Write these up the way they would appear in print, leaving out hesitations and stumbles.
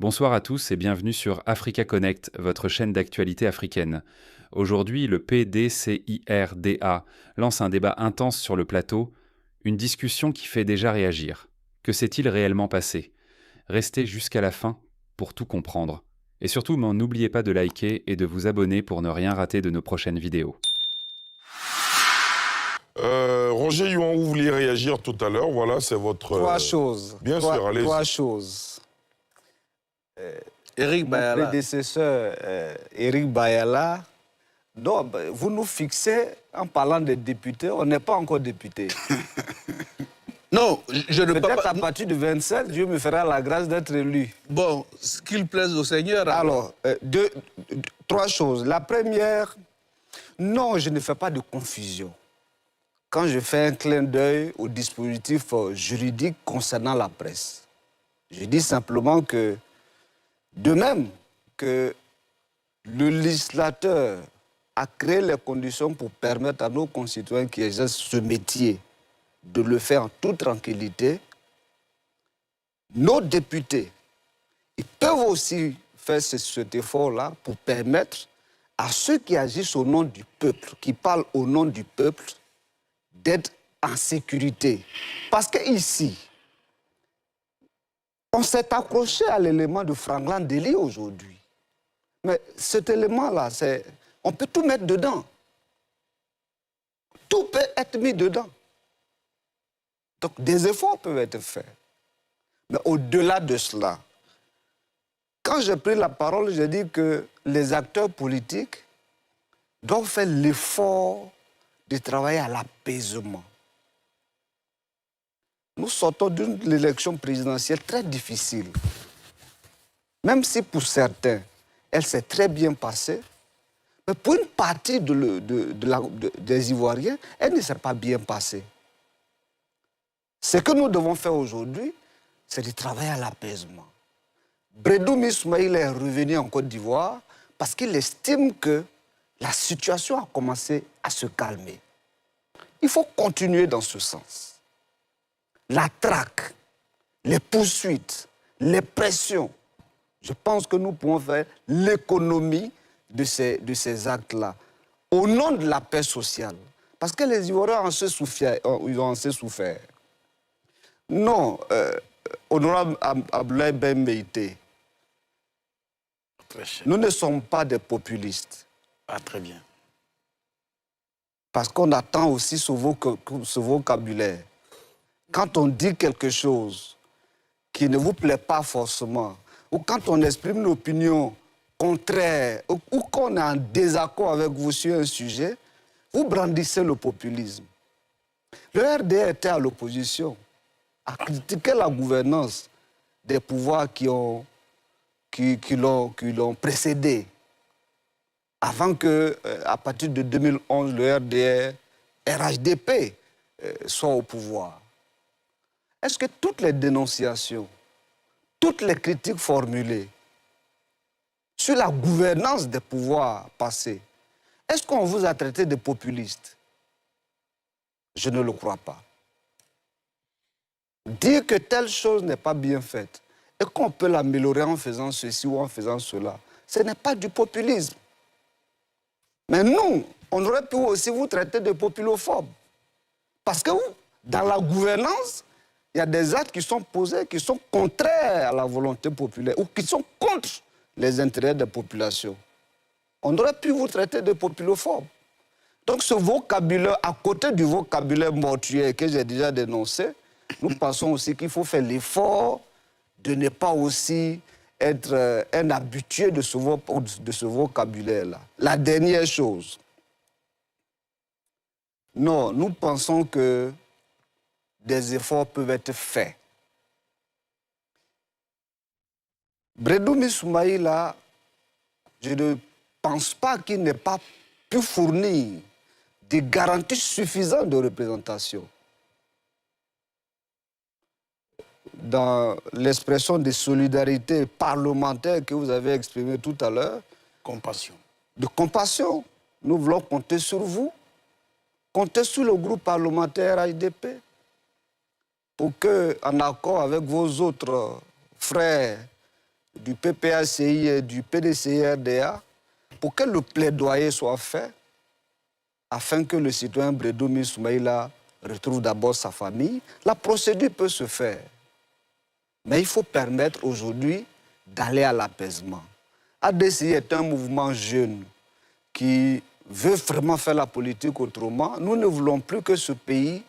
Bonsoir à tous et bienvenue sur Africa Connect, votre chaîne d'actualité africaine. Aujourd'hui, le PDCIRDA lance un débat intense sur le plateau, une discussion qui fait déjà réagir. Que s'est-il réellement passé? Restez jusqu'à la fin pour tout comprendre. Et surtout, n'oubliez pas de liker et de vous abonner pour ne rien rater de nos prochaines vidéos. Roger Yuan, vous vouliez réagir tout à l'heure, voilà, c'est votre... Trois choses. Bien sûr, allez-y. Trois choses. Éric Mon Bayala. prédécesseur, Éric Bayala, non, vous nous fixez en parlant des députés, on n'est pas encore député. Non, je ne peux Peut-être pas... à partir du 27, Dieu me fera la grâce d'être élu. Bon, ce qu'il plaise au Seigneur... Alors, trois choses. La première, non, je ne fais pas de confusion. Quand je fais un clin d'œil au dispositif juridique concernant la presse, je dis simplement que, de même que le législateur a créé les conditions pour permettre à nos concitoyens qui exercent ce métier de le faire en toute tranquillité, nos députés, ils peuvent aussi faire cet effort-là pour permettre à ceux qui agissent au nom du peuple, qui parlent au nom du peuple, d'être en sécurité. Parce qu'ici, on s'est accroché à l'élément de Franklin Délit aujourd'hui. Mais cet élément-là, on peut tout mettre dedans. Tout peut être mis dedans. Donc des efforts peuvent être faits. Mais au-delà de cela, quand j'ai pris la parole, j'ai dit que les acteurs politiques doivent faire l'effort de travailler à l'apaisement. Nous sortons d'une élection présidentielle très difficile. Même si pour certains, elle s'est très bien passée, mais pour une partie des Ivoiriens, elle ne s'est pas bien passée. Ce que nous devons faire aujourd'hui, c'est de travailler à l'apaisement. Bredoum Ismaïl est revenu en Côte d'Ivoire parce qu'il estime que la situation a commencé à se calmer. Il faut continuer dans ce sens. La traque, les poursuites, les pressions, je pense que nous pouvons faire l'économie de ces actes-là, au nom de la paix sociale. Parce que les Ivoiriens ils ont assez souffert. Non, honorable Abdoulaye Ben Meïté, nous ne sommes pas des populistes. Ah, très bien. Parce qu'on attend aussi ce vocabulaire. Quand on dit quelque chose qui ne vous plaît pas forcément, ou quand on exprime une opinion contraire, ou qu'on est en désaccord avec vous sur un sujet, vous brandissez le populisme. Le RDR était à l'opposition, a critiqué la gouvernance des pouvoirs qui l'ont précédé. Avant que, à partir de 2011, le RDR, RHDP, soit au pouvoir. Est-ce que toutes les dénonciations, toutes les critiques formulées sur la gouvernance des pouvoirs passés, est-ce qu'on vous a traité de populiste? Je ne le crois pas. Dire que telle chose n'est pas bien faite et qu'on peut l'améliorer en faisant ceci ou en faisant cela, ce n'est pas du populisme. Mais nous, on aurait pu aussi vous traiter de populophobes. Parce que dans la gouvernance, il y a des actes qui sont posés, qui sont contraires à la volonté populaire ou qui sont contre les intérêts des populations. On aurait pu vous traiter de populophobes. Donc ce vocabulaire, à côté du vocabulaire mortuaire que j'ai déjà dénoncé, nous pensons aussi qu'il faut faire l'effort de ne pas aussi être un habitué de ce vocabulaire-là. La dernière chose. Non, nous pensons que des efforts peuvent être faits. Bredoum Ismaïla, je ne pense pas qu'il n'ait pas pu fournir des garanties suffisantes de représentation. Dans l'expression de solidarité parlementaire que vous avez exprimée tout à l'heure, Compassion. de compassion, nous voulons compter sur vous, compter sur le groupe parlementaire HDP, pour que, en accord avec vos autres frères du PPACI et du PDCI-RDA pour que le plaidoyer soit fait afin que le citoyen Bredoumi Soumaïla retrouve d'abord sa famille. La procédure peut se faire. Mais il faut permettre aujourd'hui d'aller à l'apaisement. ADCI est un mouvement jeune qui veut vraiment faire la politique autrement. Nous ne voulons plus que ce pays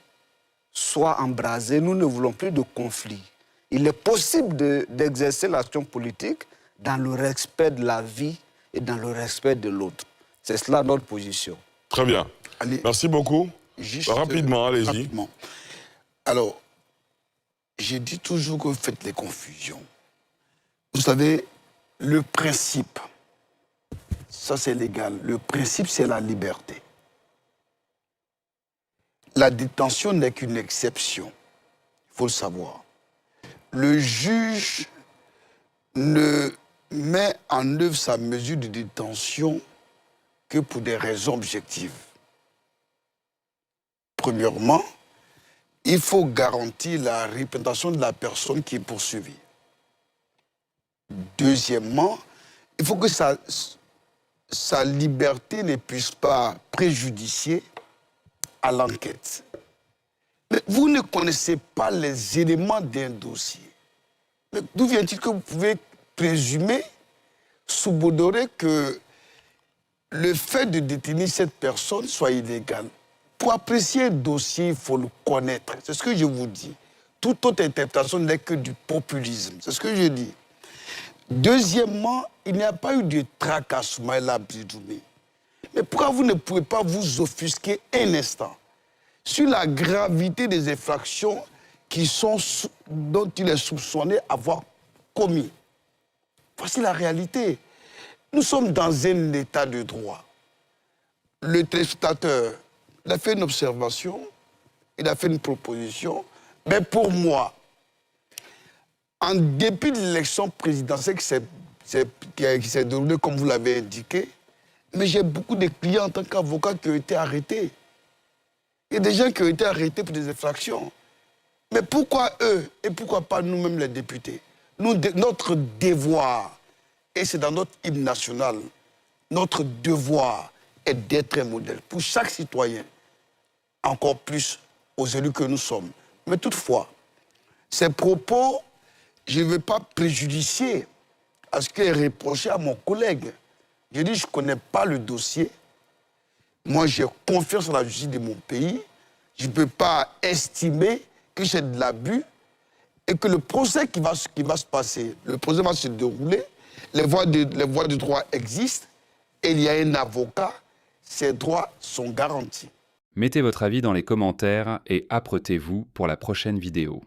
soit embrasé, nous ne voulons plus de conflits. Il est possible d'exercer l'action politique dans le respect de la vie et dans le respect de l'autre. C'est cela notre position. Très bien. Allez, Merci beaucoup. juste, Rapidement, allez-y. rapidement. Alors, j'ai dit toujours que vous faites les confusions. Vous savez, le principe, ça c'est légal. Le principe, c'est la liberté. La détention n'est qu'une exception. Il faut le savoir. Le juge ne met en œuvre sa mesure de détention que pour des raisons objectives. Premièrement, il faut garantir la représentation de la personne qui est poursuivie. Deuxièmement, il faut que sa liberté ne puisse pas préjudicier à l'enquête. Mais vous ne connaissez pas les éléments d'un dossier. Mais d'où vient-il que vous pouvez présumer, subodorer que le fait de détenir cette personne soit illégal? Pour apprécier un dossier, il faut le connaître. C'est ce que je vous dis. Toute autre interprétation n'est que du populisme. C'est ce que je dis. Deuxièmement, il n'y a pas eu de traque à Soumaïla Bredoumi. Mais pourquoi vous ne pouvez pas vous offusquer un instant sur la gravité des infractions dont il est soupçonné avoir commis? Voici la réalité. Nous sommes dans un état de droit. Le téléspectateur, il a fait une observation, il a fait une proposition, mais pour moi, en dépit de l'élection présidentielle qui s'est déroulée comme vous l'avez indiqué, mais j'ai beaucoup de clients en tant qu'avocat qui ont été arrêtés. Il y a des gens qui ont été arrêtés pour des infractions. Mais pourquoi eux et pourquoi pas nous-mêmes les députés? Notre devoir, et c'est dans notre hymne national, notre devoir est d'être un modèle pour chaque citoyen, encore plus aux élus que nous sommes. Mais toutefois, ces propos, je ne veux pas préjudicier à ce qui est reproché à mon collègue. Je dis, je ne connais pas le dossier. Moi, j'ai confiance en la justice de mon pays. Je ne peux pas estimer que c'est de l'abus et que le procès qui va se passer, le procès va se dérouler, les voies de droit existent et il y a un avocat, ses droits sont garantis. Mettez votre avis dans les commentaires et apprêtez-vous pour la prochaine vidéo.